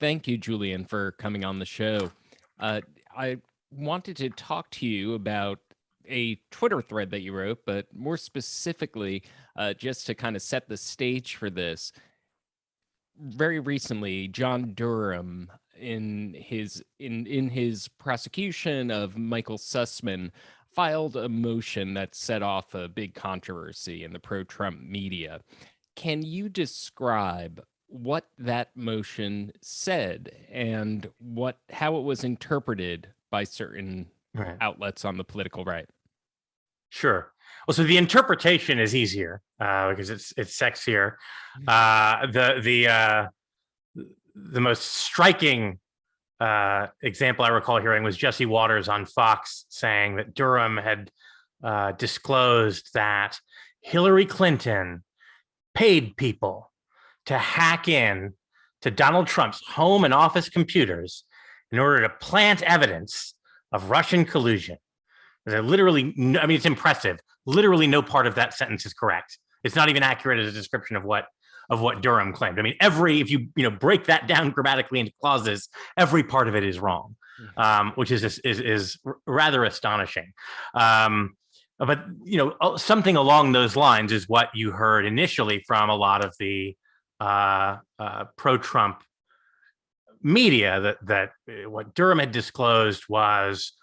Thank you, Julian, for coming on the show. I wanted to talk to you about a Twitter thread that you wrote, but more specifically, just to kind of set the stage for this. Very recently, John Durham, in his prosecution of Michael Sussman, filed a motion that set off a big controversy in the pro-Trump media. Can you describe what that motion said and how it was interpreted by certain Right. outlets on the political right? Sure. Well, so the interpretation is easier because it's sexier. The most striking example I recall hearing was Jesse Waters on Fox saying that Durham had disclosed that Hillary Clinton paid people to hack in to Donald Trump's home and office computers in order to plant evidence of Russian collusion. Literally, I mean, it's impressive. Literally, no part of that sentence is correct. It's not even accurate as a description of what Durham claimed. I mean, if you break that down grammatically into clauses, every part of it is wrong, which is rather astonishing. But something along those lines is what you heard initially from a lot of the pro-Trump media, that what Durham had disclosed was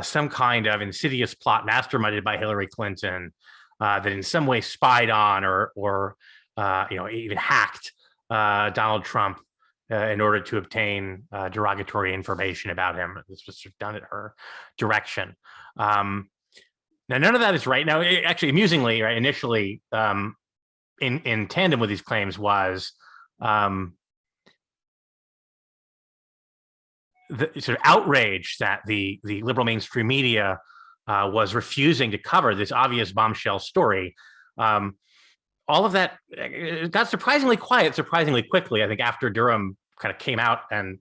some kind of insidious plot masterminded by Hillary Clinton that in some way spied on or even hacked Donald Trump in order to obtain derogatory information about him. This was sort of done at her direction. Now, none of that is right. Now, actually, amusingly, right, initially, in tandem with these claims was the sort of outrage that the liberal mainstream media was refusing to cover this obvious bombshell story. All of that got surprisingly quiet, surprisingly quickly. I think after Durham kind of came out and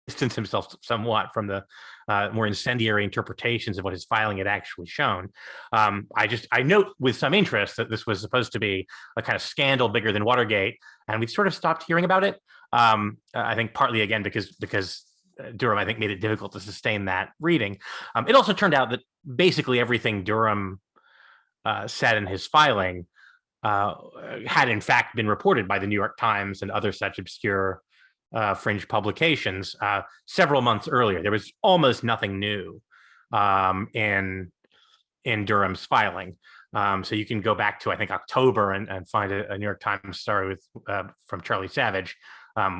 distanced himself somewhat from the more incendiary interpretations of what his filing had actually shown. I note with some interest that this was supposed to be a kind of scandal bigger than Watergate, and we've sort of stopped hearing about it. I think partly again because Durham, I think, made it difficult to sustain that reading. It also turned out that basically everything Durham said in his filing had in fact been reported by the New York Times and other such obscure fringe publications several months earlier. There was almost nothing new in Durham's filing. So you can go back to, I think, October and find a New York Times story from Charlie Savage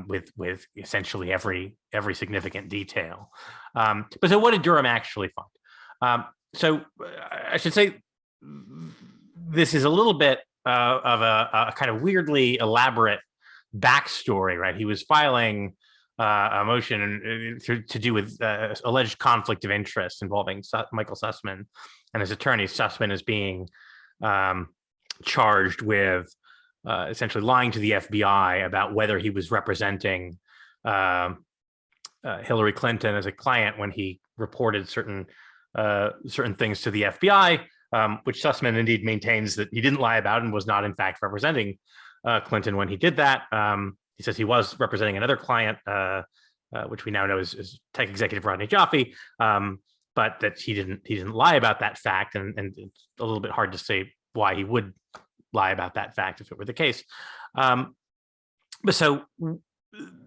with essentially every significant detail. But so what did Durham actually find? So I should say this is a little bit of a kind of weirdly elaborate backstory, right? He was filing a motion to do with alleged conflict of interest involving Michael Sussman and his attorney. Sussman is being charged with essentially lying to the FBI about whether he was representing Hillary Clinton as a client when he reported certain things to the FBI, which Sussman indeed maintains that he didn't lie about and was not in fact representing Clinton when he did that. He says he was representing another client, which we now know is tech executive Rodney Jaffe, but that he didn't lie about that fact, and it's a little bit hard to say why he would lie about that fact if it were the case. But so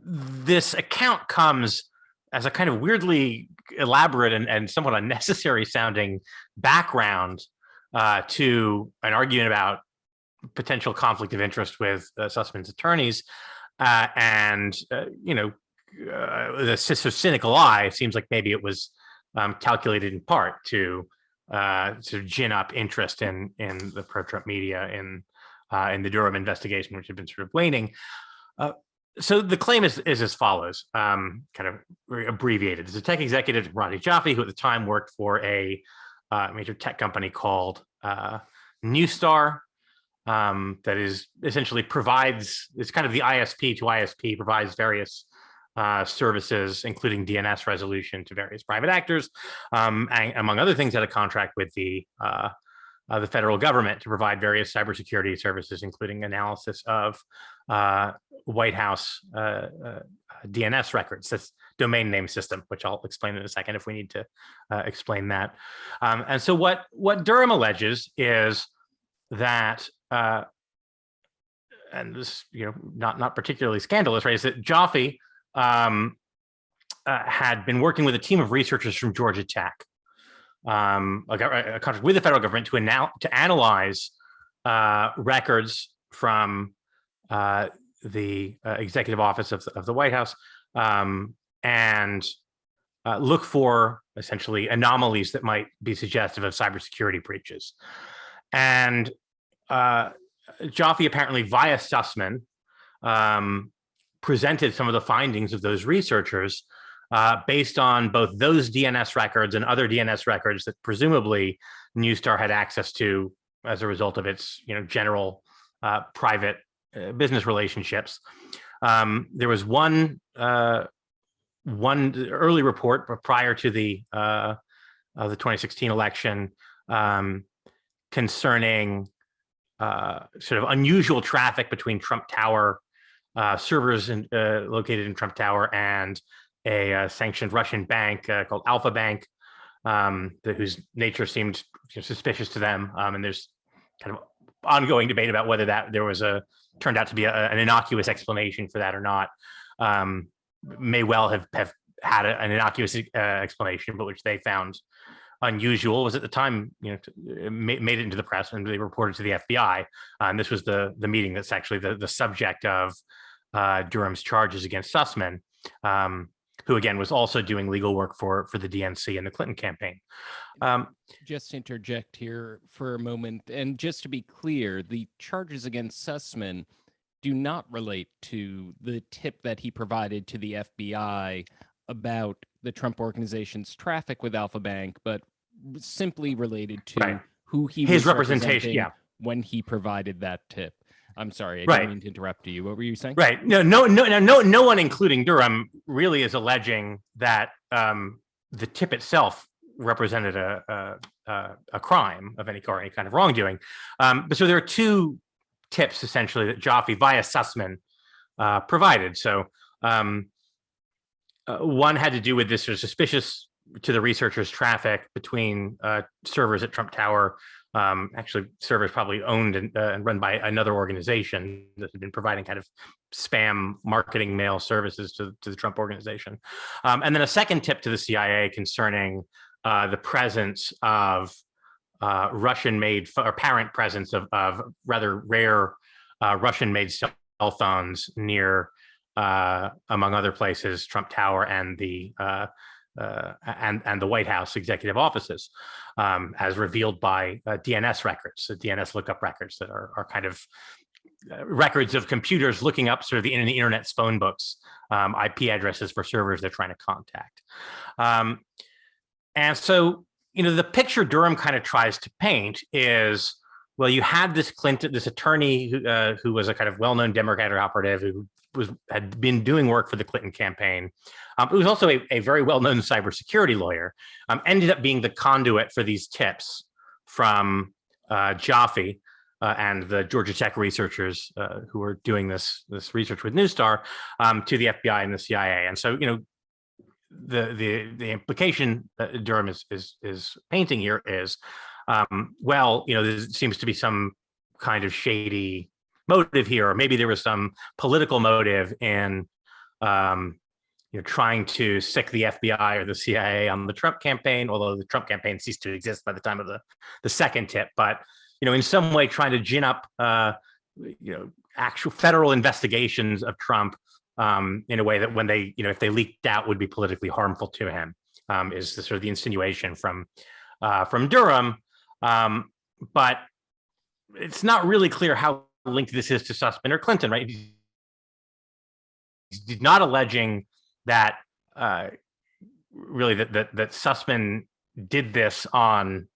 this account comes as a kind of weirdly elaborate and somewhat unnecessary sounding background to an argument about potential conflict of interest with Sussman's attorneys, and the cynical eye, it seems like maybe it was calculated in part to sort of gin up interest in the pro-Trump media in the Durham investigation, which had been sort of waning. So the claim is as follows, kind of abbreviated. There's a tech executive, Rodney Jaffe, who at the time worked for a major tech company called Newstar, that is essentially it's kind of the ISP to ISP, provides various services, including DNS resolution to various private actors, and among other things, had a contract with the federal government to provide various cybersecurity services, including analysis of White House DNS records, that's domain name system, which I'll explain in a second if we need to explain that. And so what Durham alleges is that, and this, not particularly scandalous, right, is that Joffe had been working with a team of researchers from Georgia Tech, a contract with the federal government to analyze records from the executive office of the White House, and look for essentially anomalies that might be suggestive of cybersecurity breaches. And Joffe apparently via Sussman presented some of the findings of those researchers based on both those DNS records and other DNS records that presumably Newstar had access to as a result of its general private business relationships. There was one early report prior to the 2016 election concerning sort of unusual traffic between Trump Tower servers located in Trump Tower and a sanctioned Russian bank called Alpha Bank, whose nature seemed suspicious to them. And there's kind of ongoing debate about whether turned out to be an innocuous explanation for that or not. May well have had an innocuous explanation, but which they found unusual. Was at the time, made it into the press and they reported to the FBI. And this was the meeting that's actually the subject of Durham's charges against Sussman, who again was also doing legal work for the DNC and the Clinton campaign. Just interject here for a moment, and just to be clear, the charges against Sussman do not relate to the tip that he provided to the FBI about the Trump organization's traffic with Alpha Bank, but simply related to who he was representing when he provided that tip. I'm sorry, I didn't mean to interrupt you. What were you saying? Right. No one, including Durham, really is alleging that the tip itself represented a crime of any kind of wrongdoing. But so there are two tips essentially that Joffe via Sussman provided. So one had to do with this sort of suspicious to the researchers traffic between servers at Trump Tower, actually servers probably owned and run by another organization that had been providing kind of spam marketing mail services to the Trump organization. And then a second tip to the CIA concerning the presence of Russian-made or apparent presence of rather rare Russian-made cell phones near, among other places, Trump Tower and the White House executive offices, as revealed by DNS records, the DNS lookup records that are kind of records of computers looking up sort of in the internet's phone books, IP addresses for servers they're trying to contact. And so, the picture Durham kind of tries to paint is, well, you had this attorney who was a kind of well-known Democratic operative who had been doing work for the Clinton campaign. It was also a very well-known cybersecurity lawyer, ended up being the conduit for these tips from Joffe and the Georgia Tech researchers who were doing this research with Newstar to the FBI and the CIA. And so, the implication that Durham is painting here is, well, there seems to be some kind of shady motive here, or maybe there was some political motive in trying to sick the FBI or the CIA on the Trump campaign, although the Trump campaign ceased to exist by the time of the second tip. But in some way trying to gin up actual federal investigations of Trump in a way that when they if they leaked out would be politically harmful to him, is the sort of the insinuation from Durham. But it's not really clear how linked this is to Sussman or Clinton, right? He's not alleging that really that Sussman did this on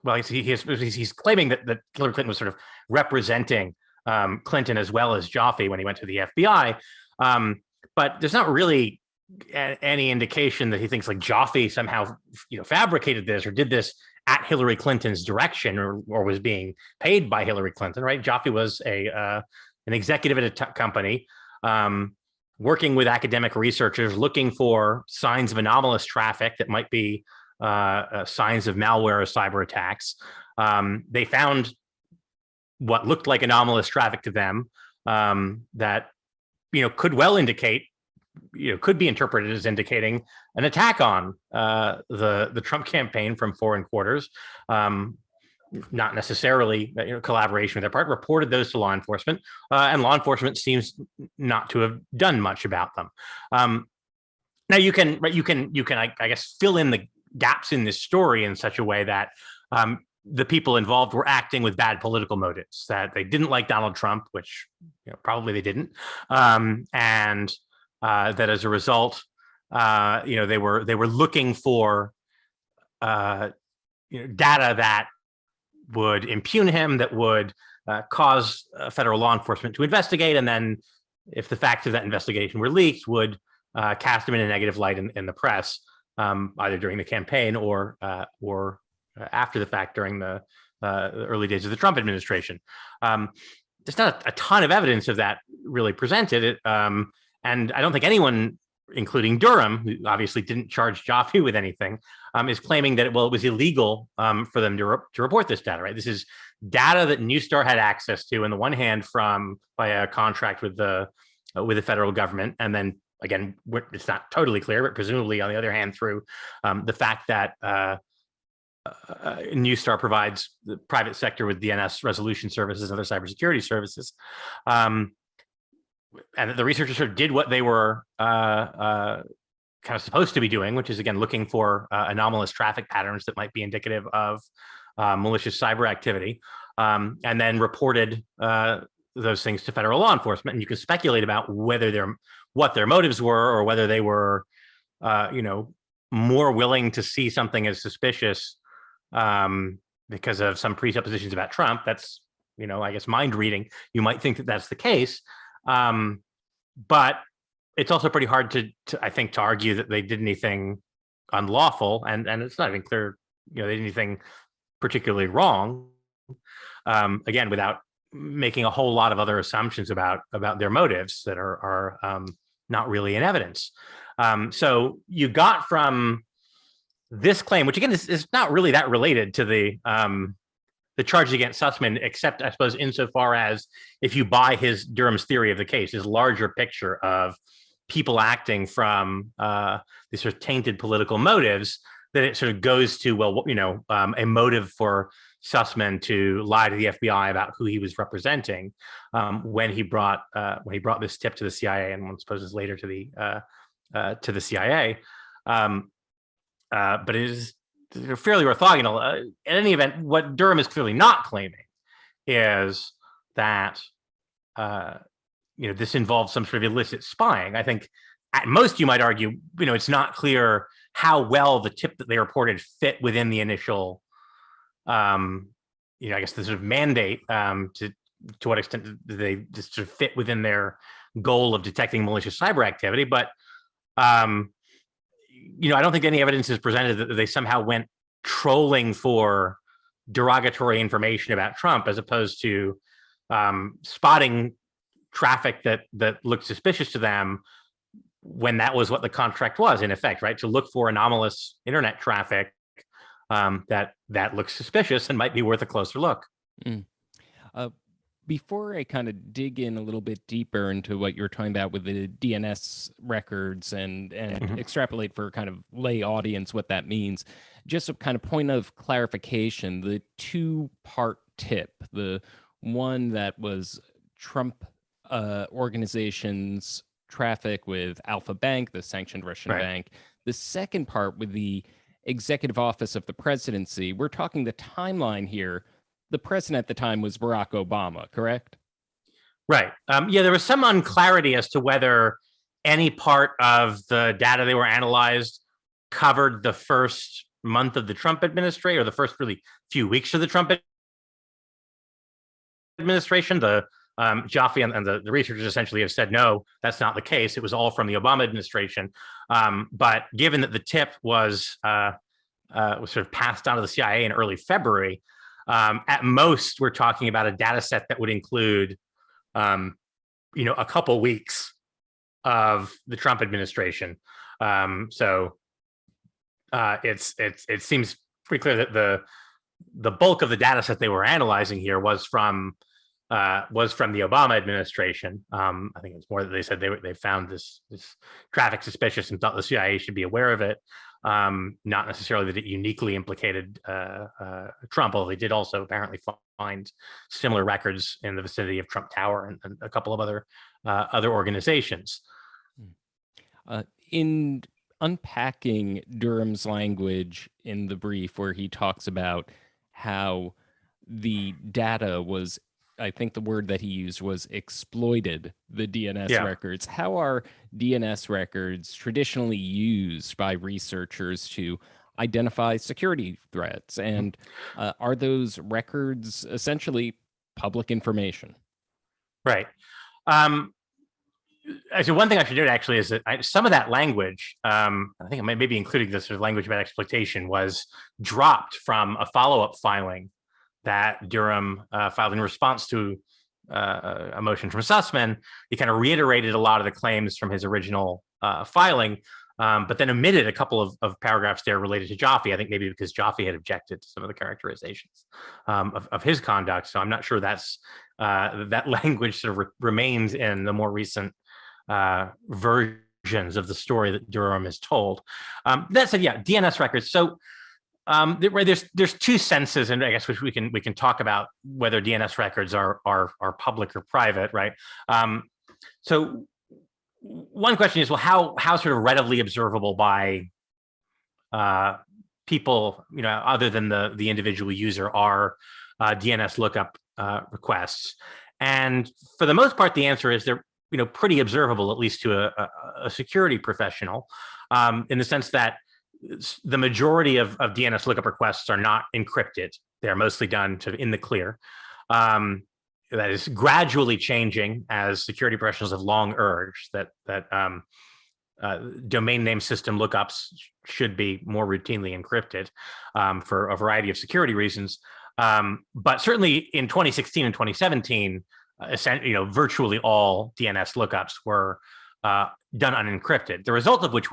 well, he's claiming that Hillary Clinton was sort of representing Clinton as well as Joffe when he went to the FBI, but there's not really any indication that he thinks like Joffe somehow fabricated this or did this at Hillary Clinton's direction or was being paid by Hillary Clinton, right? Joffe was a an executive at a company, working with academic researchers, looking for signs of anomalous traffic that might be signs of malware or cyber attacks. They found what looked like anomalous traffic to them that could well indicate, could be interpreted as indicating an attack on the Trump campaign from foreign quarters. Not necessarily collaboration with their part, reported those to law enforcement, and law enforcement seems not to have done much about them. Now you can I guess fill in the gaps in this story in such a way that the people involved were acting with bad political motives, that they didn't like Donald Trump, which probably they didn't, and that as a result, they were looking for data that would impugn him, that would cause federal law enforcement to investigate, and then if the facts of that investigation were leaked, would cast him in a negative light in the press, either during the campaign or after the fact during the early days of the Trump administration. There's not a ton of evidence of that really presented, and I don't think anyone, including Durham, who obviously didn't charge Jaffe with anything, is claiming that it was illegal for them to report this data. Right, this is data that Neustar had access to, on the one hand, by a contract with the federal government, and then again, it's not totally clear, but presumably on the other hand, through the fact that Neustar provides the private sector with DNS resolution services and other cybersecurity services. And the researchers sort of did what they were kind of supposed to be doing, which is, again, looking for anomalous traffic patterns that might be indicative of malicious cyber activity, and then reported those things to federal law enforcement. And you can speculate about what their motives were, or whether they were, more willing to see something as suspicious because of some presuppositions about Trump. That's, I guess, mind reading. You might think that that's the case. But it's also pretty hard to argue that they did anything unlawful, and it's not even clear, they did anything particularly wrong. Again, without making a whole lot of other assumptions about their motives that are not really in evidence. So you got from this claim, which again is not really that related to the charges against Sussman, except I suppose insofar as if you buy Durham's theory of the case, his larger picture of people acting from these sort of tainted political motives, that it sort of goes to, well, a motive for Sussman to lie to the FBI about who he was representing when he brought this tip to the CIA, and one supposes later to the CIA. But it is fairly orthogonal. In any event, what Durham is clearly not claiming is that this involves some sort of illicit spying. I think at most you might argue, it's not clear how well the tip that they reported fit within the initial, I guess the sort of mandate, to what extent do they just sort of fit within their goal of detecting malicious cyber activity. But I don't think any evidence is presented that they somehow went trolling for derogatory information about Trump, as opposed to spotting traffic that looked suspicious to them, when that was what the contract was, in effect, right? To look for anomalous internet traffic that looks suspicious and might be worth a closer look. Before I kind of dig in a little bit deeper into what you were talking about with the DNS records and extrapolate for kind of lay audience what that means, just a kind of point of clarification, the two-part tip, the one that was Trump organization's traffic with Alpha Bank, the sanctioned Russian bank, the second part with the executive office of the presidency, we're talking the timeline here. The president at the time was Barack Obama, correct? Right. There was some unclarity as to whether any part of the data they were analyzed covered the first month of the Trump administration, or the first really few weeks of the Trump administration. The Jaffe and the researchers essentially have said, no, that's not the case. It was all from the Obama administration. But given that the tip was sort of passed on to the CIA in early February, at most, we're talking about a data set that would include a couple weeks of the Trump administration. So it seems pretty clear that the bulk of the data set they were analyzing here was from the Obama administration. I think it's more that they said they found this traffic suspicious and thought the CIA should be aware of it. Not necessarily that it uniquely implicated Trump, although they did also apparently find similar records in the vicinity of Trump Tower and a couple of other organizations. In unpacking Durham's language in the brief, where he talks about how the data was, I think the word that he used was exploited, the DNS records. How are DNS records traditionally used by researchers to identify security threats? And are those records essentially public information? Right. Actually, one thing I should note actually is that some of that language, I think maybe including this sort of language about exploitation, was dropped from a follow-up filing that Durham filed in response to a motion from Sussman. He kind of reiterated a lot of the claims from his original filing, but then omitted a couple of paragraphs there related to Jaffe. I think maybe because Jaffe had objected to some of the characterizations of his conduct. So I'm not sure that's that language sort of remains in the more recent versions of the story that Durham has told. That said, yeah, DNS records. So there's two senses, and I guess which we can talk about whether DNS records are public or private, right? So one question is, well, how sort of readily observable by people, other than the individual user, are DNS lookup requests? And for the most part, the answer is they're pretty observable, at least to a security professional, in the sense that the majority of DNS lookup requests are not encrypted. They're mostly done in the clear. That is gradually changing as security professionals have long urged that domain name system lookups should be more routinely encrypted for a variety of security reasons. But certainly in 2016 and 2017, virtually all DNS lookups were done unencrypted. The result of which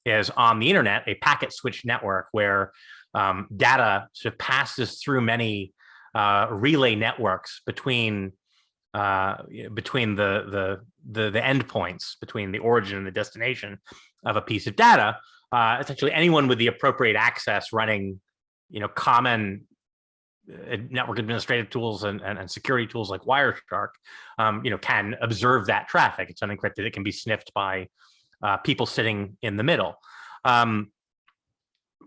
is on the internet, a packet switch network where data sort of passes through many relay networks between the endpoints, between the origin and the destination of a piece of data. Essentially, anyone with the appropriate access running, common network administrative tools and security tools like Wireshark, can observe that traffic. It's unencrypted. It can be sniffed by people sitting in the middle,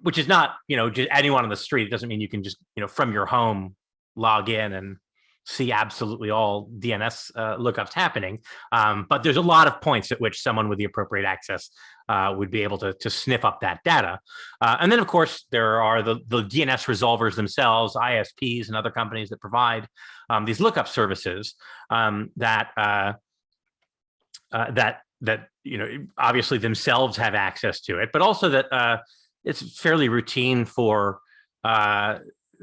which is not, just anyone on the street. It doesn't mean you can just, from your home, log in and see absolutely all DNS lookups happening. But there's a lot of points at which someone with the appropriate access would be able to sniff up that data. And then, of course, there are the DNS resolvers themselves, ISPs and other companies that provide these lookup services that obviously themselves have access to it, but also that it's fairly routine for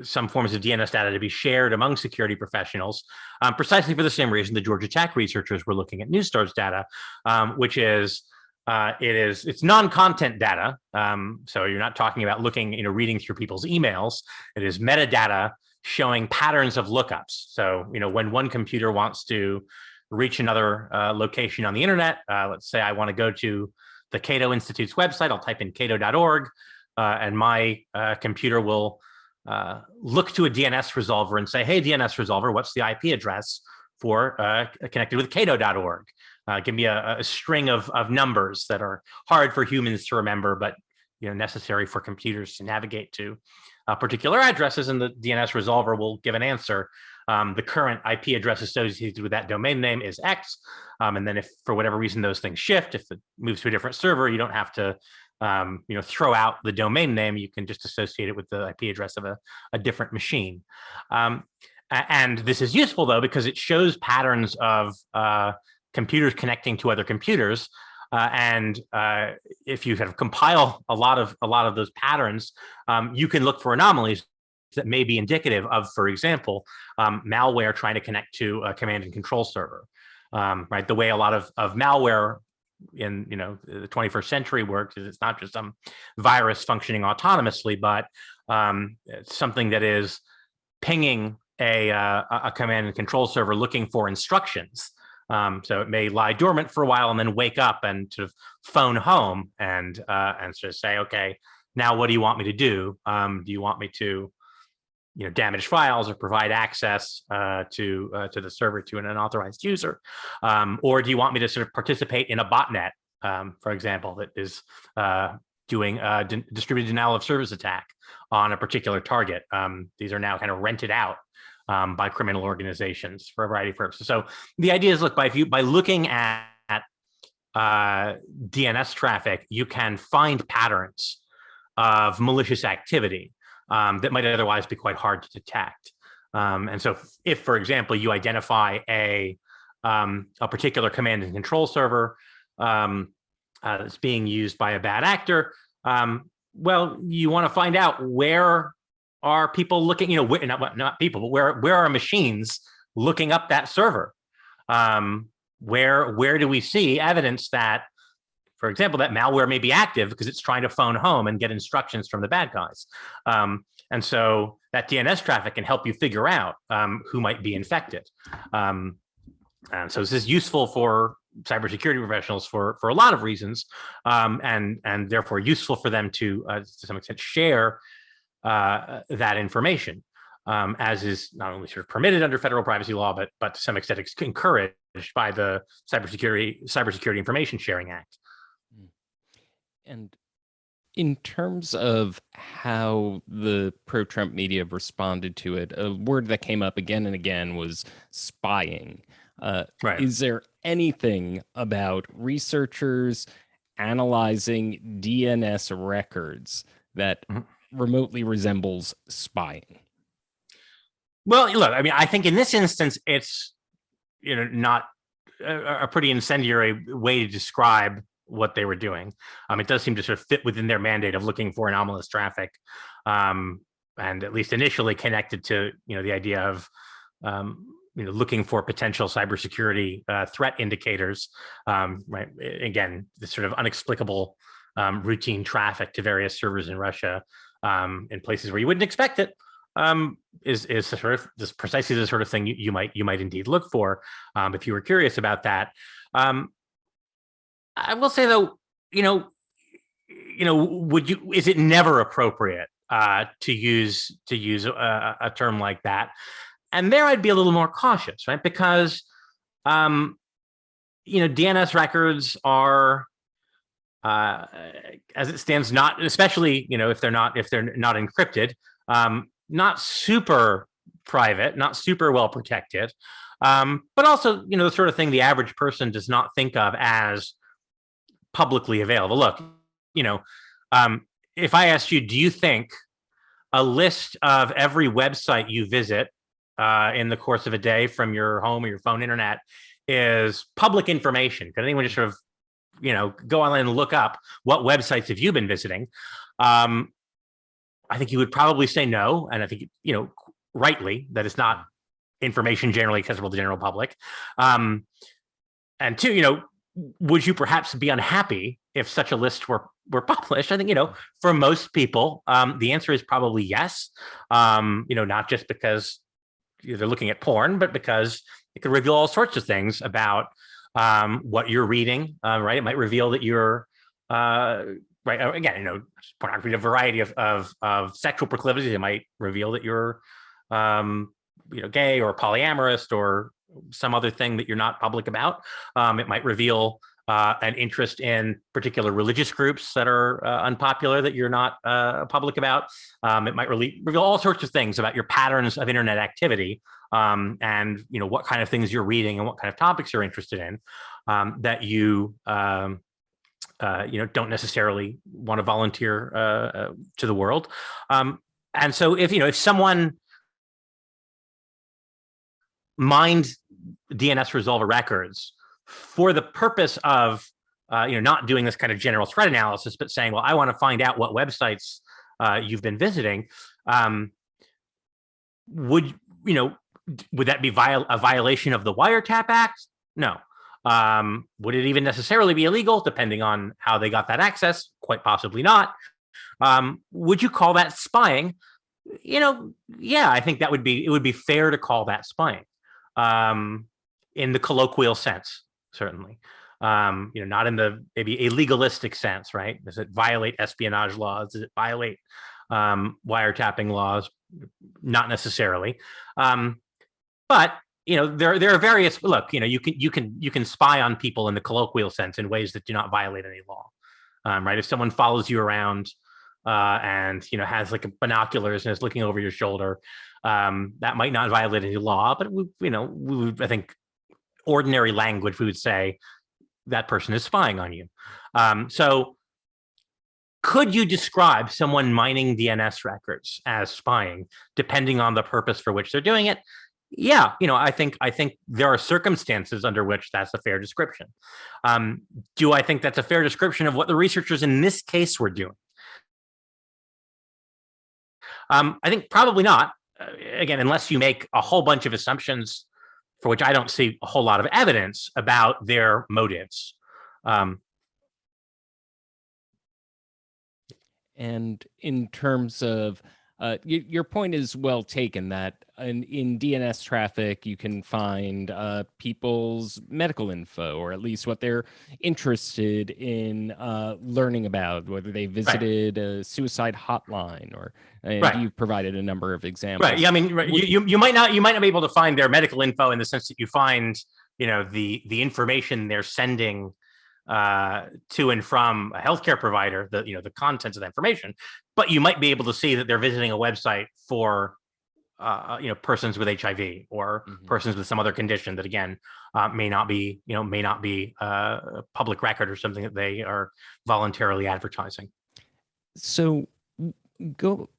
some forms of DNS data to be shared among security professionals, precisely for the same reason the Georgia Tech researchers were looking at Neustar's data, which is it's non-content data. So you're not talking about reading through people's emails. It is metadata showing patterns of lookups. So, when one computer wants to reach another location on the internet, let's say I want to go to the Cato Institute's website, I'll type in cato.org, and my computer will look to a DNS resolver and say, hey, DNS resolver, what's the IP address for connected with cato.org? Give me a string of numbers that are hard for humans to remember, but necessary for computers to navigate to particular addresses, and the DNS resolver will give an answer. The current IP address associated with that domain name is X, and then if for whatever reason those things shift, if it moves to a different server, you don't have to throw out the domain name. You can just associate it with the IP address of a different machine. And this is useful though, because it shows patterns of computers connecting to other computers. And if you kind of compile a lot of those patterns, you can look for anomalies that may be indicative of, for example, malware trying to connect to a command and control server. Right, the way a lot of malware in the 21st century works is it's not just some virus functioning autonomously, but it's something that is pinging a command and control server looking for instructions. So it may lie dormant for a while and then wake up and sort of phone home and sort of say, okay, now what do you want me to do? Do you want me to damage files or provide access to the server to an unauthorized user? Or do you want me to sort of participate in a botnet, for example, that is doing a distributed denial of service attack on a particular target? These are now kind of rented out by criminal organizations for a variety of purposes. So the idea is, look, by looking at DNS traffic, you can find patterns of malicious activity that might otherwise be quite hard to detect. And so if, for example, you identify a particular command and control server that's being used by a bad actor, well, you want to find out where are people looking, not people, but where are machines looking up that server? Where do we see evidence that, for example, that malware may be active because it's trying to phone home and get instructions from the bad guys? And so that DNS traffic can help you figure out who might be infected. And so this is useful for cybersecurity professionals for a lot of reasons, and therefore useful for them to some extent share that information, as is not only sort of permitted under federal privacy law, but to some extent it's encouraged by the Cybersecurity Information Sharing Act. And in terms of how the pro-Trump media have responded to it, a word that came up again and again was spying. Right. Is there anything about researchers analyzing DNS records that remotely resembles spying? Well, look, I mean, I think in this instance, it's not a pretty incendiary way to describe what they were doing. It does seem to sort of fit within their mandate of looking for anomalous traffic, and at least initially connected to the idea of looking for potential cybersecurity threat indicators. Right, again, this sort of inexplicable routine traffic to various servers in Russia in places where you wouldn't expect it. Is sort of this precisely the sort of thing you might indeed look for if you were curious about that. I will say though, is it never appropriate to use a term like that? And there I'd be a little more cautious, right? Because DNS records are, as it stands, not, especially if they're not encrypted, not super private, not super well protected, but also the sort of thing the average person does not think of as publicly available. Look, if I asked you, do you think a list of every website you visit in the course of a day from your home or your phone internet is public information? Can anyone just sort of go online and look up what websites have you been visiting? I think you would probably say no, and I think rightly that it's not information generally accessible to the general public. And two, would you perhaps be unhappy if such a list were published? I think for most people, the answer is probably yes. Not just because they're looking at porn, but because it could reveal all sorts of things about what you're reading. Right, it might reveal that you're right. Again, pornography, a variety of sexual proclivities. It might reveal that you're gay or polyamorous or some other thing that you're not public about. It might reveal an interest in particular religious groups that are unpopular that you're not public about. It might reveal all sorts of things about your patterns of internet activity, and what kind of things you're reading and what kind of topics you're interested in, that you don't necessarily want to volunteer to the world. And so if someone mined DNS resolver records for the purpose of not doing this kind of general threat analysis, but saying, well, I want to find out what websites you've been visiting, would would that be a violation of the Wiretap Act? No. Would it even necessarily be illegal, depending on how they got that access? Quite possibly not. Would you call that spying? Yeah, I think it would be fair to call that spying, in the colloquial sense, certainly. Not in the maybe a legalistic sense, right? Does it violate espionage laws? Does it violate wiretapping laws? Not necessarily. But there are various. Look, you can spy on people in the colloquial sense in ways that do not violate any law, right? If someone follows you around and has like binoculars and is looking over your shoulder, that might not violate any law. But I think ordinary language, we would say that person is spying on you. So could you describe someone mining DNS records as spying, depending on the purpose for which they're doing it? Yeah, I think there are circumstances under which that's a fair description. Do I think that's a fair description of what the researchers in this case were doing? I think probably not. Again, unless you make a whole bunch of assumptions for which I don't see a whole lot of evidence about their motives. And in terms of your point is well taken that in DNS traffic, you can find people's medical info, or at least what they're interested in learning about, whether they visited a suicide hotline, and you provided a number of examples. Right. Yeah. I mean, you might not be able to find their medical info in the sense that you find, the information they're sending to and from a healthcare provider, the contents of the information, but you might be able to see that they're visiting a website for persons with HIV or persons with some other condition that again may not be public record or something that they are voluntarily advertising. So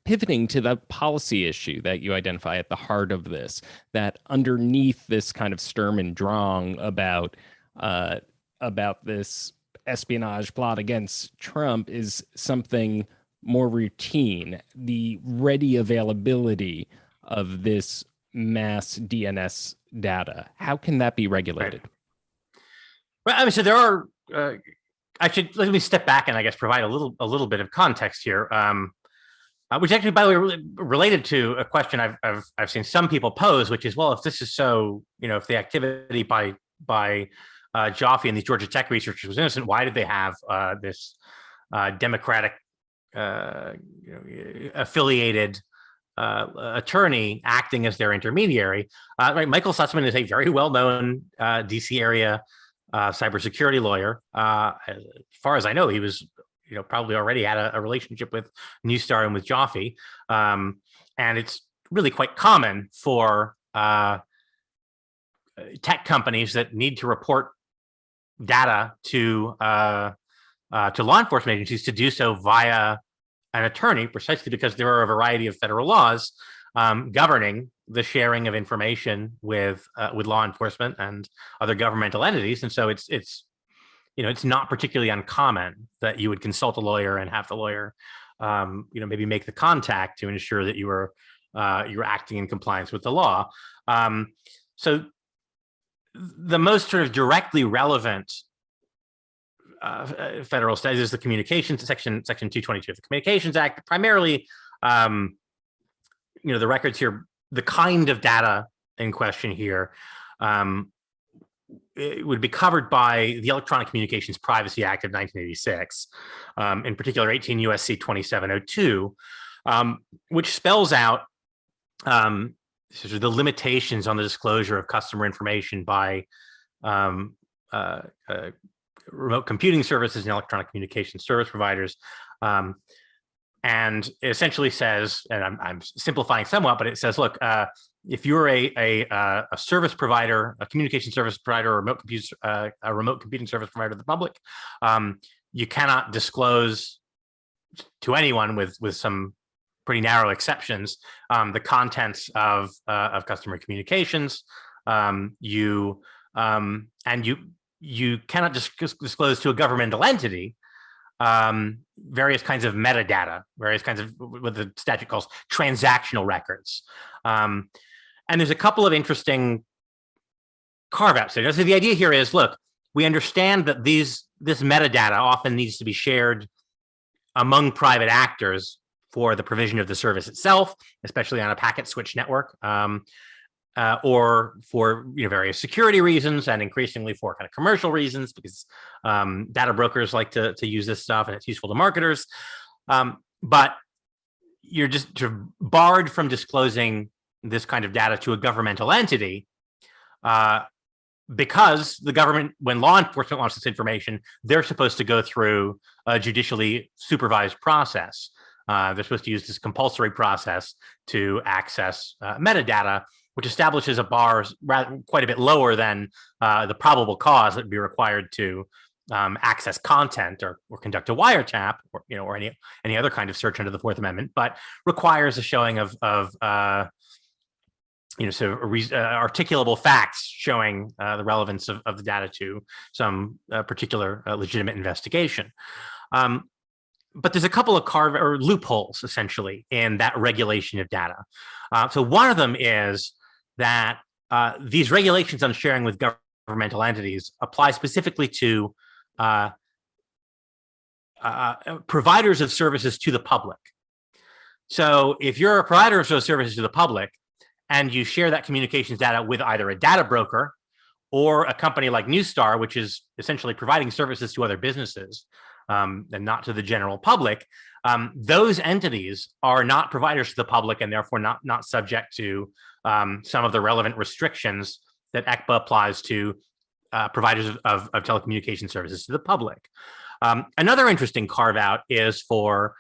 pivoting to the policy issue that you identify at the heart of this, that underneath this kind of Sturm und Drang about this espionage plot against Trump is something more routine, the ready availability of this mass DNS data. How can that be regulated? Right. I mean, so there are. Let me step back and I guess provide a little bit of context here, which actually, by the way, related to a question I've seen some people pose, which is, well, if this is so, if the activity by Joffe and these Georgia Tech researchers was innocent, why did they have this Democratic affiliated attorney acting as their intermediary? Right, Michael Sussman is a very well-known DC area cybersecurity lawyer. As far as I know, he was, probably already had a relationship with Neustar and with Joffe, and it's really quite common for tech companies that need to report data to law enforcement agencies to do so via an attorney, precisely because there are a variety of federal laws governing the sharing of information with law enforcement and other governmental entities, and so it's not particularly uncommon that you would consult a lawyer and have the lawyer maybe make the contact to ensure that you were acting in compliance with the law. So the most sort of directly relevant federal statute is the Communications Section 222 of the Communications Act. Primarily, the records here, the kind of data in question here, it would be covered by the Electronic Communications Privacy Act of 1986, in particular 18 U.S.C. 2702, which spells out sort of the limitations on the disclosure of customer information by remote computing services and electronic communication service providers. And it essentially says, and I'm simplifying somewhat, but it says, look, if you're a service provider, a communication service provider, or a remote computing service provider to the public, you cannot disclose to anyone, with some pretty narrow exceptions, the contents of customer communications. You cannot disclose to a governmental entity various kinds of metadata, various kinds of what the statute calls transactional records. And there's a couple of interesting carve-outs there. So the idea here is, look, we understand that this metadata often needs to be shared among private actors for the provision of the service itself, especially on a packet switch network, or for various security reasons, and increasingly for kind of commercial reasons, because data brokers like to use this stuff and it's useful to marketers. But you're just sort of barred from disclosing this kind of data to a governmental entity, because the government, when law enforcement wants this information, they're supposed to go through a judicially supervised process. They're supposed to use this compulsory process to access metadata, which establishes a bar quite a bit lower than the probable cause that would be required to access content or conduct a wiretap, or any other kind of search under the Fourth Amendment, but requires a showing of articulable facts showing the relevance of the data to some particular legitimate investigation. But there's a couple of loopholes, essentially, in that regulation of data. So one of them is that these regulations on sharing with governmental entities apply specifically to providers of services to the public. So if you're a provider of those services to the public, and you share that communications data with either a data broker or a company like Newstar, which is essentially providing services to other businesses and not to the general public, those entities are not providers to the public and therefore not subject to some of the relevant restrictions that ECPA applies to providers of telecommunication services to the public. Another interesting carve out is for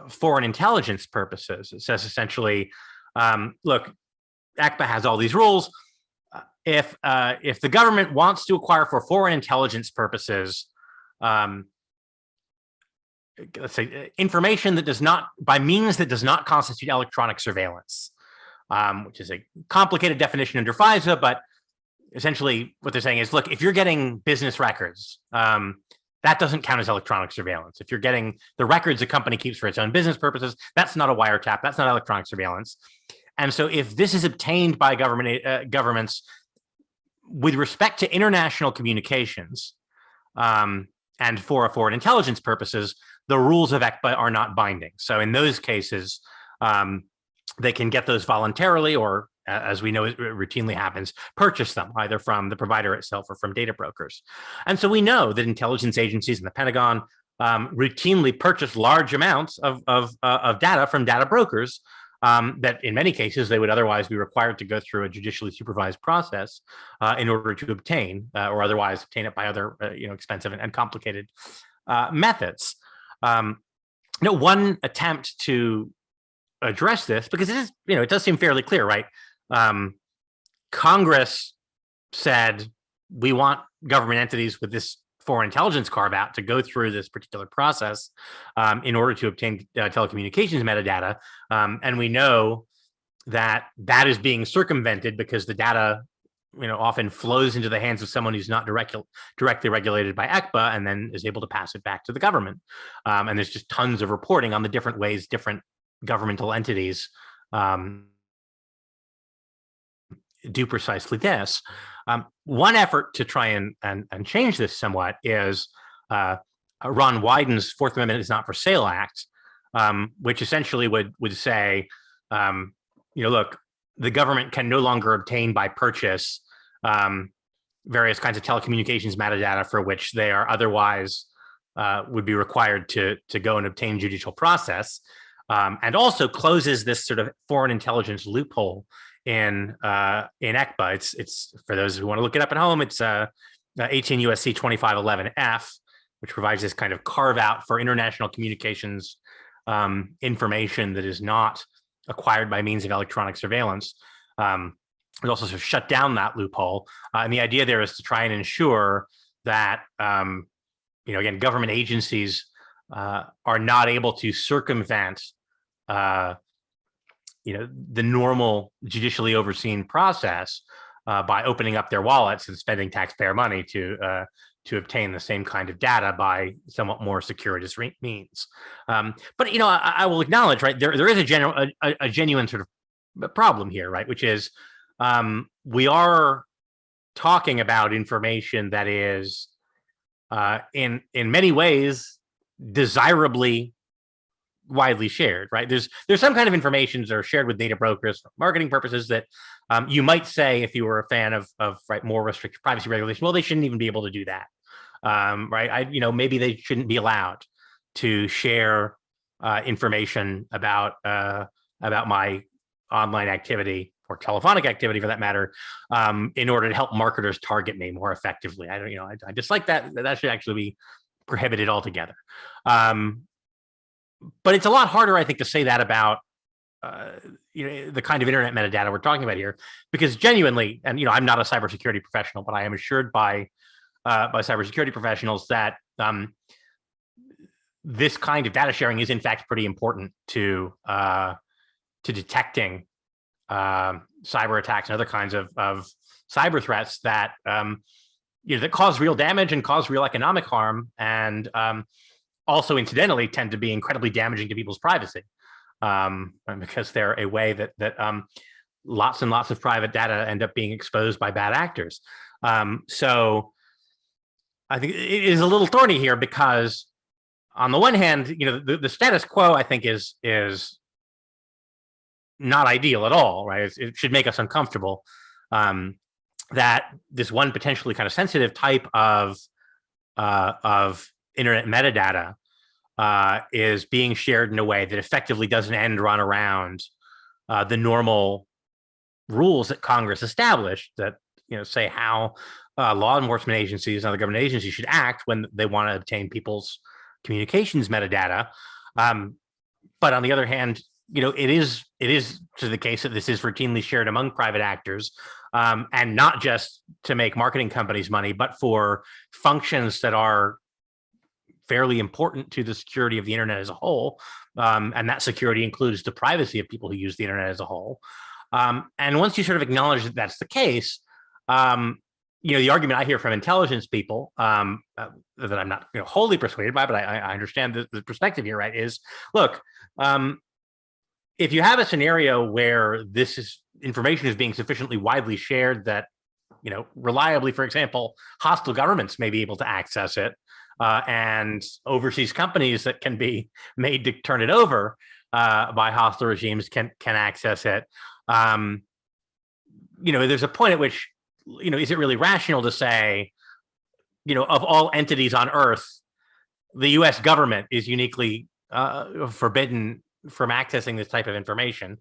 foreign intelligence purposes. It says essentially, look, ECPA has all these rules. If the government wants to acquire for foreign intelligence purposes, let's say information that does not, by means that does not constitute electronic surveillance, which is a complicated definition under FISA, but essentially what they're saying is, look, if you're getting business records, that doesn't count as electronic surveillance. If you're getting the records a company keeps for its own business purposes, that's not a wiretap, that's not electronic surveillance. And so if this is obtained by governments with respect to international communications and for foreign intelligence purposes, the rules of ECPA are not binding. So in those cases, they can get those voluntarily, or as we know it routinely happens, purchase them either from the provider itself or from data brokers. And so we know that intelligence agencies and the Pentagon routinely purchase large amounts of data from data brokers that in many cases they would otherwise be required to go through a judicially supervised process in order to obtain, or otherwise obtain it by other expensive and complicated methods. One attempt to address this, because it is, it does seem fairly clear, right? Congress said we want government entities with this foreign intelligence carve out to go through this particular process in order to obtain telecommunications metadata. And we know that that is being circumvented because the data often flows into the hands of someone who's not directly regulated by ECPA and then is able to pass it back to the government. And there's just tons of reporting on the different ways different governmental entities do precisely this. One effort to try and change this somewhat is Ron Wyden's Fourth Amendment is Not for Sale Act, which essentially would say, look, the government can no longer obtain by purchase various kinds of telecommunications metadata for which they are otherwise would be required to go and obtain judicial process, and also closes this sort of foreign intelligence loophole in ECPA. It's for those who want to look it up at home, it's 18 USC 2511F, which provides this kind of carve out for international communications information that is not acquired by means of electronic surveillance. It also sort of shut down that loophole. And the idea there is to try and ensure that, again, government agencies are not able to circumvent the normal judicially overseen process by opening up their wallets and spending taxpayer money to obtain the same kind of data by somewhat more circuitous means. But I will acknowledge, right, there is a genuine sort of problem here, right, which is we are talking about information that is in many ways desirably widely shared, right? There's some kind of information that are shared with data brokers for marketing purposes that you might say, if you were a fan of right, more restrictive privacy regulation, well, they shouldn't even be able to do that, right? Maybe they shouldn't be allowed to share information about my online activity or telephonic activity, for that matter, in order to help marketers target me more effectively. I dislike that. That should actually be prohibited altogether. But it's a lot harder, I think, to say that about the kind of internet metadata we're talking about here, because genuinely, and I'm not a cybersecurity professional, but I am assured by cybersecurity professionals that this kind of data sharing is in fact pretty important to detecting cyber attacks and other kinds of cyber threats that that cause real damage and cause real economic harm, and also incidentally tend to be incredibly damaging to people's privacy, because they're a way that lots and lots of private data end up being exposed by bad actors. So I think it is a little thorny here, because on the one hand, the status quo, I think, is not ideal at all, right? It should make us uncomfortable that this one potentially kind of sensitive type of internet metadata is being shared in a way that effectively doesn't end run around the normal rules that Congress established that say how law enforcement agencies and other government agencies should act when they want to obtain people's communications metadata. But on the other hand, it is to the case that this is routinely shared among private actors, and not just to make marketing companies money, but for functions that are fairly important to the security of the internet as a whole. And that security includes the privacy of people who use the internet as a whole. And once you sort of acknowledge that that's the case, the argument I hear from intelligence people that I'm not wholly persuaded by, but I understand the perspective here, right, is, look, if you have a scenario where information is being sufficiently widely shared that, reliably, for example, hostile governments may be able to access it, and overseas companies that can be made to turn it over by hostile regimes can access it. There's a point at which, is it really rational to say, of all entities on Earth, the U.S. government is uniquely forbidden from accessing this type of information?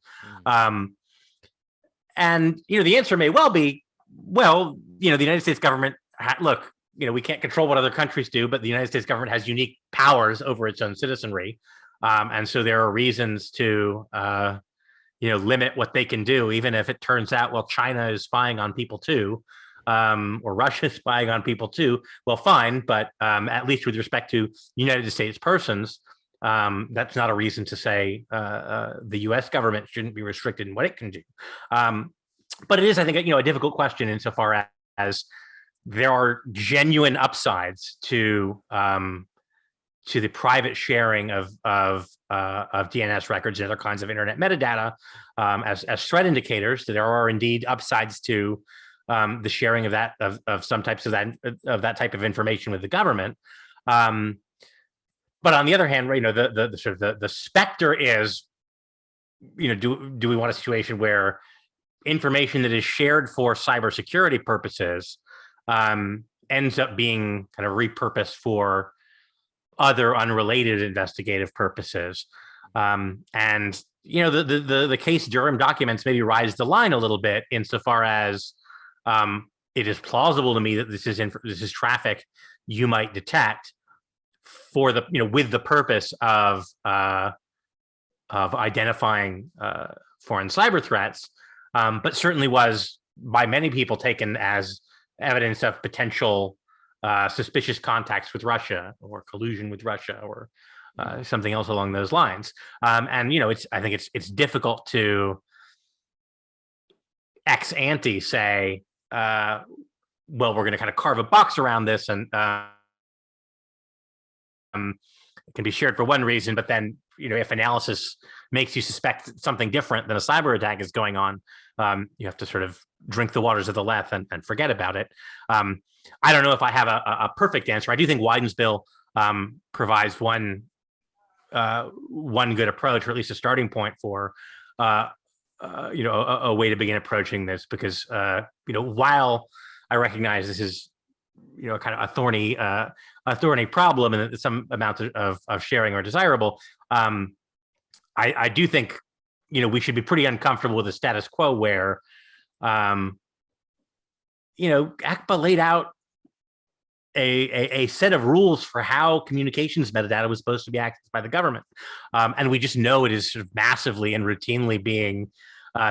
And the answer may well be, well, the United States government, look, we can't control what other countries do, but the United States government has unique powers over its own citizenry, and so there are reasons to limit what they can do, even if it turns out, well, China is spying on people too, or Russia is spying on people too. Well, fine, but at least with respect to United States persons, that's not a reason to say the U.S. government shouldn't be restricted in what it can do. But it is, I think, a difficult question insofar as there are genuine upsides to the private sharing of DNS records and other kinds of internet metadata as threat indicators. There are indeed upsides to the sharing of that of some types of that type of information with the government. But on the other hand, the sort of the specter is, do we want a situation where information that is shared for cybersecurity purposes ends up being kind of repurposed for other unrelated investigative purposes? And the case Durham documents maybe rise the line a little bit insofar as it is plausible to me that this is traffic you might detect for the with the purpose of identifying foreign cyber threats, but certainly was by many people taken as evidence of potential suspicious contacts with Russia or collusion with Russia or something else along those lines. And I think it's difficult to ex ante say well, we're going to kind of carve a box around this, and it can be shared for one reason, but then, if analysis makes you suspect something different than a cyber attack is going on, you have to sort of drink the waters of the Lethe and forget about it. I don't know if I have a perfect answer. I do think Wyden's bill provides one good approach, or at least a starting point for a way to begin approaching this, because while I recognize this is kind of a thorny problem, and that some amounts of sharing are desirable, I do think we should be pretty uncomfortable with the status quo where ACPA laid out a set of rules for how communications metadata was supposed to be accessed by the government, and we just know it is sort of massively and routinely being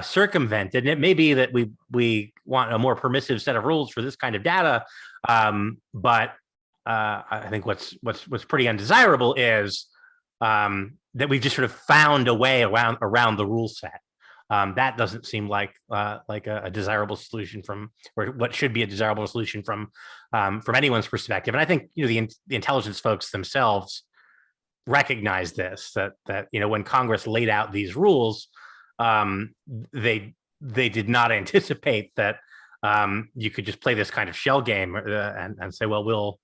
circumvented. And it may be that we want a more permissive set of rules for this kind of data, but I think what's pretty undesirable is that we've just sort of found a way around the rule set. That doesn't seem like a desirable solution or what should be a desirable solution from anyone's perspective. And I think the intelligence folks themselves recognize this, that when Congress laid out these rules, they did not anticipate that you could just play this kind of shell game and say, well, we'll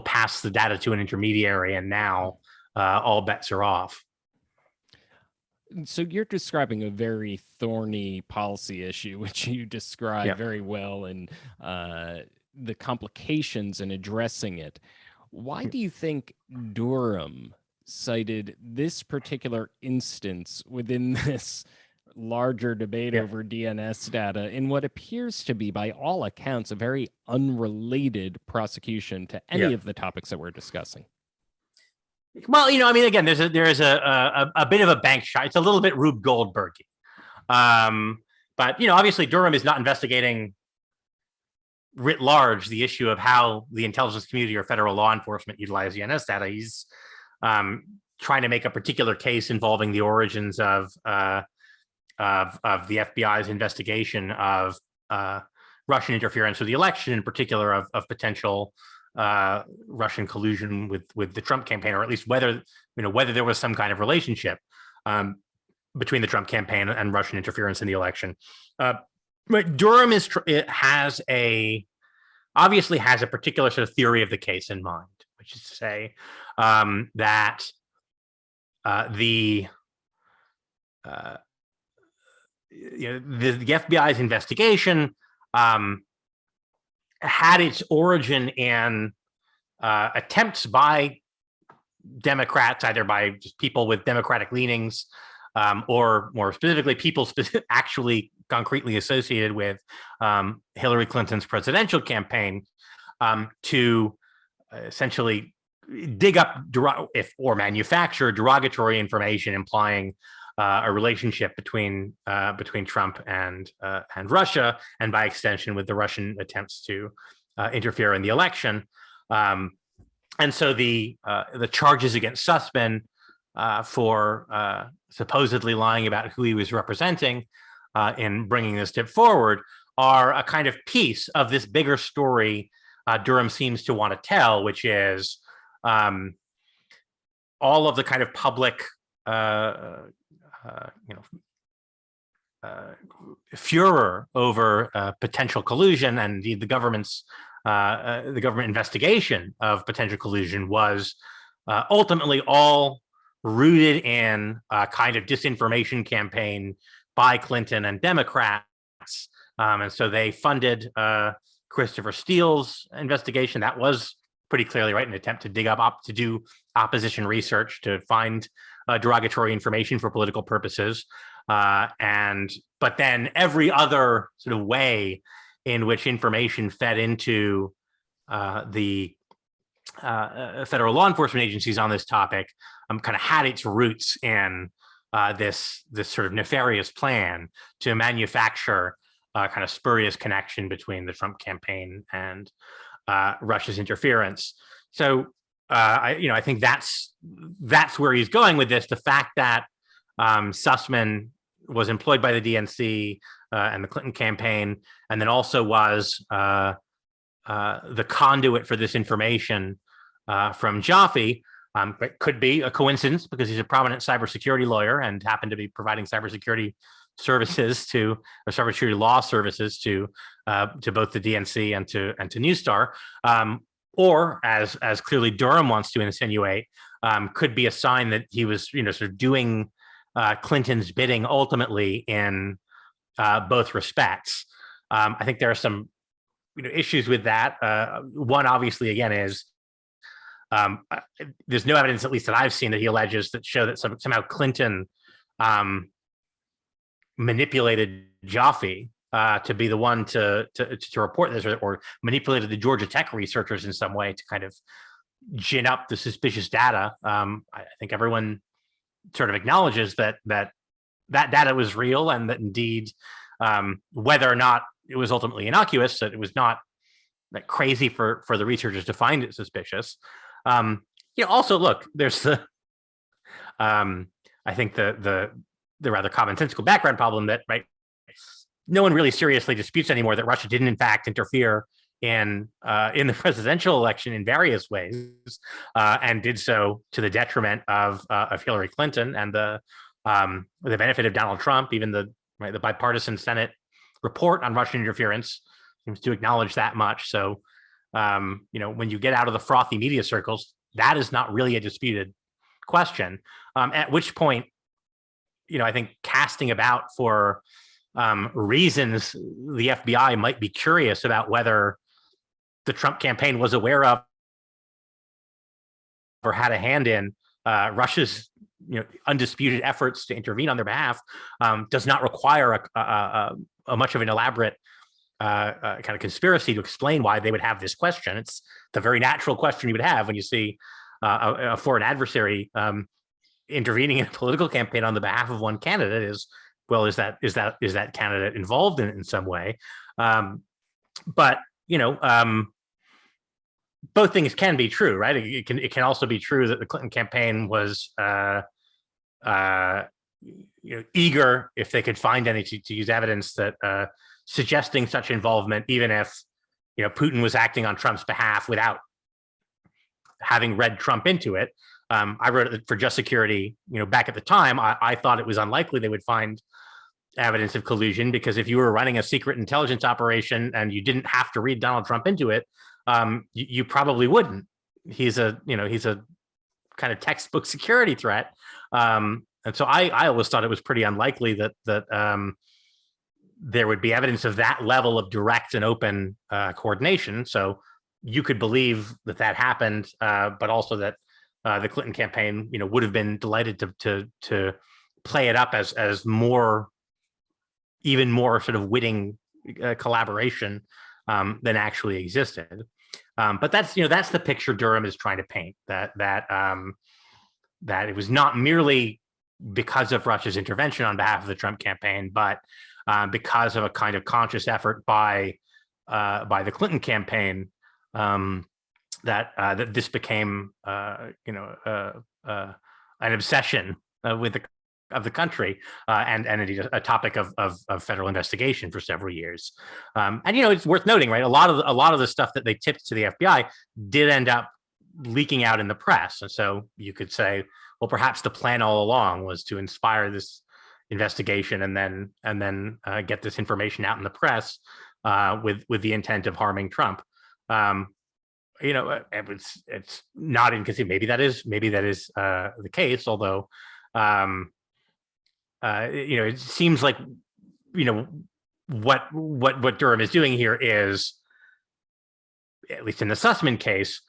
pass the data to an intermediary, and now all bets are off. So you're describing a very thorny policy issue, which you describe very well, and the complications in addressing it. Why do you think Durham cited this particular instance within this larger debate over DNS data in what appears to be, by all accounts, a very unrelated prosecution to any of the topics that we're discussing? Well, again, there's a bit of a bank shot. It's a little bit Rube Goldberg-y. But obviously Durham is not investigating writ large the issue of how the intelligence community or federal law enforcement utilize DNS data. He's trying to make a particular case involving the origins of the FBI's investigation of Russian interference with the election, in particular of potential Russian collusion with the Trump campaign, or at least whether there was some kind of relationship between the Trump campaign and Russian interference in the election. But Durham obviously has a particular sort of theory of the case in mind, which is to say that the FBI's investigation had its origin in attempts by Democrats, either by just people with Democratic leanings, or more specifically, people actually concretely associated with Hillary Clinton's presidential campaign, to essentially dig up or manufacture derogatory information implying a relationship between Trump and Russia, and by extension with the Russian attempts to interfere in the election. And so the charges against Sussman for supposedly lying about who he was representing in bringing this tip forward are a kind of piece of this bigger story Durham seems to want to tell, which is all of the kind of public furor over potential collusion, and the government investigation of potential collusion was ultimately all rooted in a kind of disinformation campaign by Clinton and Democrats. And so they funded Christopher Steele's investigation. That was pretty clearly an attempt to dig up, to do opposition research, to find derogatory information for political purposes. But then every other sort of way in which information fed into the federal law enforcement agencies on this topic kind of had its roots in this sort of nefarious plan to manufacture a kind of spurious connection between the Trump campaign and Russia's interference. So I think that's where he's going with this. The fact that Sussman was employed by the DNC, and the Clinton campaign, and then also was the conduit for this information from Jaffe. It could be a coincidence because he's a prominent cybersecurity lawyer and happened to be providing cybersecurity services or cybersecurity law services to both the DNC and to Newstar, or as clearly Durham wants to insinuate, could be a sign that he was sort of doing Clinton's bidding ultimately in both respects. I think there are some issues with that. One, obviously, again, is there's no evidence, at least that I've seen, that he alleges that show that somehow Clinton manipulated Jaffe to be the one to report this, or manipulated the Georgia Tech researchers in some way to kind of gin up the suspicious data. I think everyone sort of acknowledges that data was real, and that indeed, whether or not it was ultimately innocuous, that it was not that crazy for the researchers to find it suspicious. Also, look, there's the I think the rather commonsensical background problem that, right, no one really seriously disputes anymore that Russia didn't in fact interfere in the presidential election in various ways, and did so to the detriment of Hillary Clinton and the benefit of Donald Trump. Even the bipartisan Senate report on Russian interference seems to acknowledge that much. So, when you get out of the frothy media circles, that is not really a disputed question. At which point, I think casting about for reasons the FBI might be curious about whether the Trump campaign was aware of or had a hand in Russia's undisputed efforts to intervene on their behalf, does not require a much of an elaborate kind of conspiracy to explain why they would have this question. It's the very natural question you would have when you see a foreign adversary intervening in a political campaign on the behalf of one candidate. Is that candidate involved in some way? But both things can be true, right? It can also be true that the Clinton campaign was eager, if they could find any, to use evidence that suggesting such involvement, even if Putin was acting on Trump's behalf without having read Trump into it. I wrote it for Just Security, back at the time. I thought it was unlikely they would find evidence of collusion, because if you were running a secret intelligence operation and you didn't have to read Donald Trump into it, you probably wouldn't. He's a kind of textbook security threat. And so I always thought it was pretty unlikely that there would be evidence of that level of direct and open coordination. So you could believe that happened, but also that the Clinton campaign, would have been delighted to play it up as even more sort of witting collaboration than actually existed. But that's the picture Durham is trying to paint, that it was not merely because of Russia's intervention on behalf of the Trump campaign, but because of a kind of conscious effort by the Clinton campaign, that this became an obsession of the country, and indeed a topic of federal investigation for several years. And it's worth noting, right? A lot of the stuff that they tipped to the FBI did end up leaking out in the press, and so you could say, well, perhaps the plan all along was to inspire this investigation and then get this information out in the press with the intent of harming Trump. It's not inconceivable. Maybe that is the case. Although, it seems like what Durham is doing here is, at least in the Sussman case,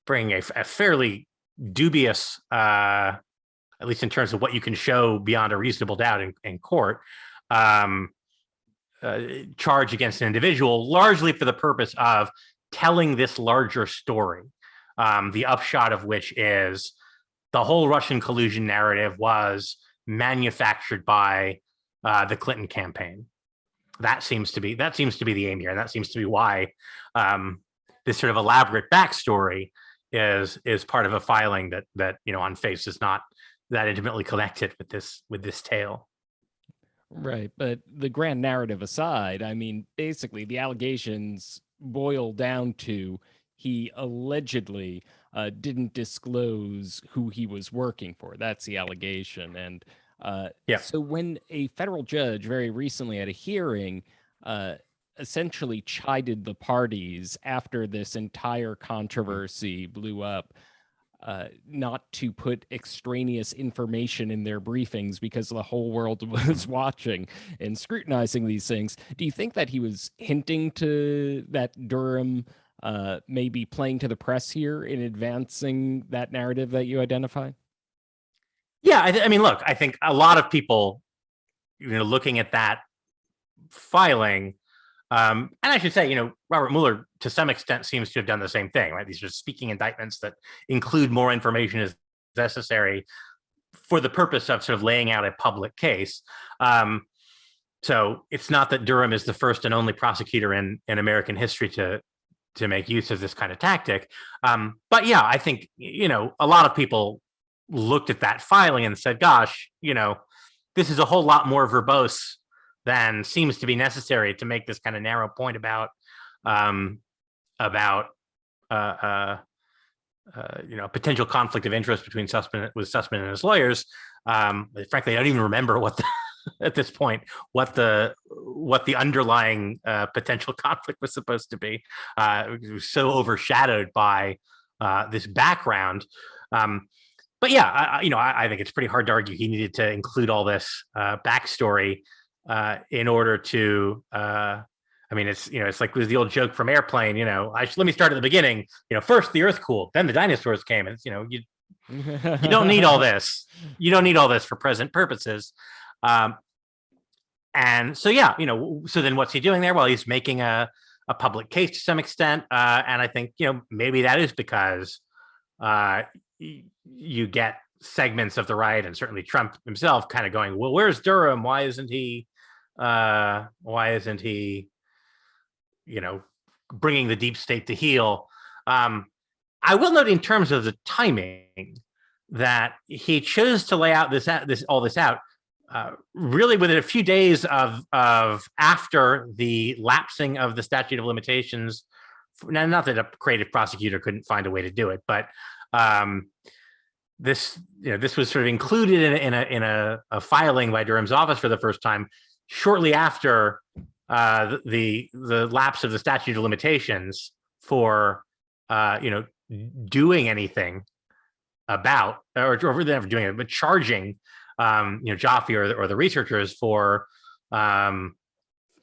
bringing a fairly dubious, at least in terms of what you can show beyond a reasonable doubt in court, charge against an individual, largely for the purpose of telling this larger story, the upshot of which is the whole Russian collusion narrative was manufactured by the Clinton campaign. That seems to be the aim here, and that seems to be why this sort of elaborate backstory is part of a filing that on face is not that intimately connected with this tale. Right. But the grand narrative aside, I mean, basically the allegations boil down to he allegedly didn't disclose who he was working for. That's the allegation. And Yeah. so when a federal judge very recently at a hearing uh, essentially chided the parties after this entire controversy blew up, not to put extraneous information in their briefings because the whole world was watching and scrutinizing these things. Do you think that he was hinting to that Durham may be playing to the press here in advancing that narrative that you identify? Yeah, I mean, look, I think a lot of people, looking at that filing, and I should say, Robert Mueller to some extent seems to have done the same thing, right? These are speaking indictments that include more information as necessary for the purpose of sort of laying out a public case. So it's not that Durham is the first and only prosecutor in American history to make use of this kind of tactic. But yeah, I think, a lot of people looked at that filing and said, gosh, this is a whole lot more verbose than seems to be necessary to make this kind of narrow point about potential conflict of interest between Sussman and his lawyers. Frankly, I don't even remember what at this point what the underlying potential conflict was supposed to be. It was so overshadowed by this background. But yeah, I think it's pretty hard to argue he needed to include all this backstory in order to. It's like the old joke from Airplane. Let me start at the beginning. First the Earth cooled, then the dinosaurs came, and you don't need all this. You don't need all this for present purposes. And so yeah, so then what's he doing there? Well, he's making a public case to some extent, and I think maybe that is because you get segments of the right and certainly Trump himself kind of going, well, where's Durham? Why isn't he bringing the deep state to heel? I will note in terms of the timing that he chose to lay out all this out really within a few days of after the lapsing of the statute of limitations. Not that a creative prosecutor couldn't find a way to do it, but this was sort of included in a filing by Durham's office for the first time shortly after the lapse of the statute of limitations for doing anything about or never doing it, but charging Jaffe or the researchers for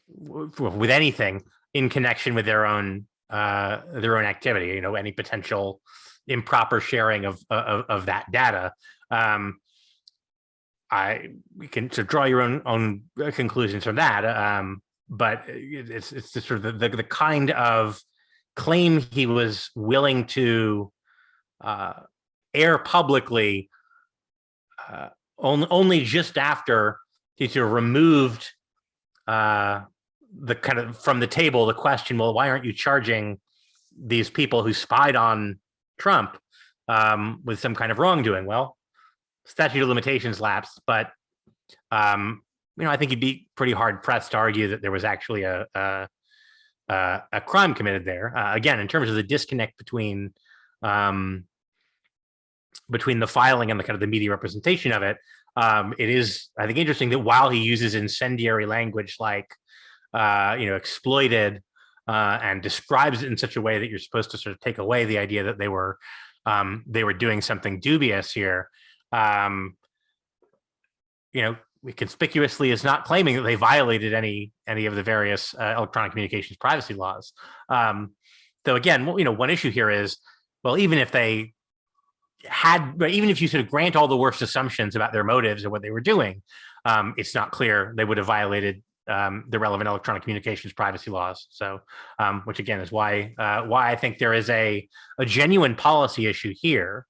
with anything in connection with their own activity, any potential improper sharing of that data. We can sort of draw your own conclusions from that, but it's just sort of the kind of claim he was willing to air publicly only just after he sort of removed the kind of from the table the question, well, why aren't you charging these people who spied on Trump with some kind of wrongdoing? Well, statute of limitations lapsed, but I think you'd be pretty hard pressed to argue that there was actually a crime committed there. Again, in terms of the disconnect between the filing and the kind of the media representation of it, it is, I think, interesting that while he uses incendiary language like exploited and describes it in such a way that you're supposed to sort of take away the idea that they were doing something dubious here, conspicuously is not claiming that they violated any of the various electronic communications privacy laws. Though again, one issue here is, well, even if you sort of grant all the worst assumptions about their motives and what they were doing, it's not clear they would have violated the relevant electronic communications privacy laws. So, which again is why I think there is a genuine policy issue here.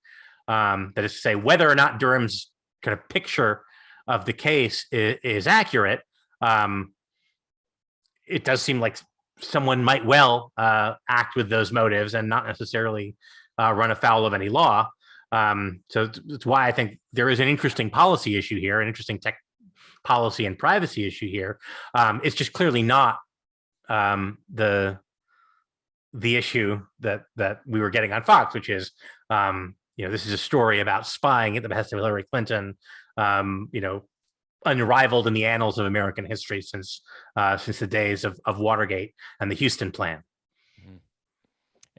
That is to say, whether or not Durham's kind of picture of the case is accurate, it does seem like someone might well act with those motives and not necessarily run afoul of any law. So it's why I think there is an interesting policy issue here, an interesting policy and privacy issue here. It's just clearly not the issue that we were getting on Fox, which is, this is a story about spying at the behest of Hillary Clinton, unrivaled in the annals of American history since the days of Watergate and the Houston Plan.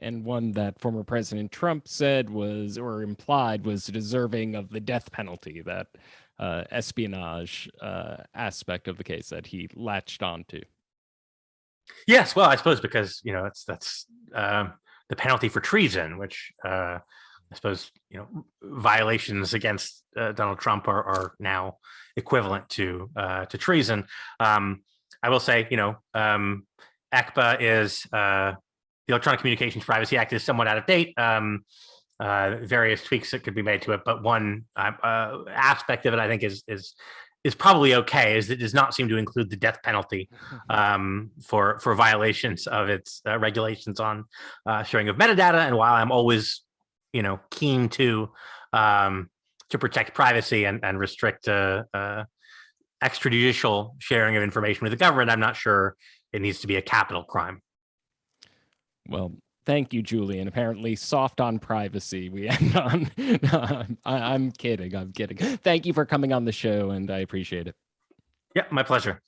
And one that former President Trump said was, or implied, was deserving of the death penalty, that espionage aspect of the case that he latched onto. Yes, well, I suppose because that's the penalty for treason, which I suppose violations against Donald Trump are now equivalent to treason. I will say, ECPA is the Electronic Communications Privacy Act is somewhat out of date. Various tweaks that could be made to it, but one aspect of it I think is probably okay, is it does not seem to include the death penalty for violations of its regulations on sharing of metadata. And while I'm always keen to protect privacy and restrict extrajudicial sharing of information with the government, I'm not sure it needs to be a capital crime. Well, thank you, Julian. Apparently soft on privacy we end on. I'm kidding. Thank you for coming on the show, and I appreciate it. Yeah, my pleasure.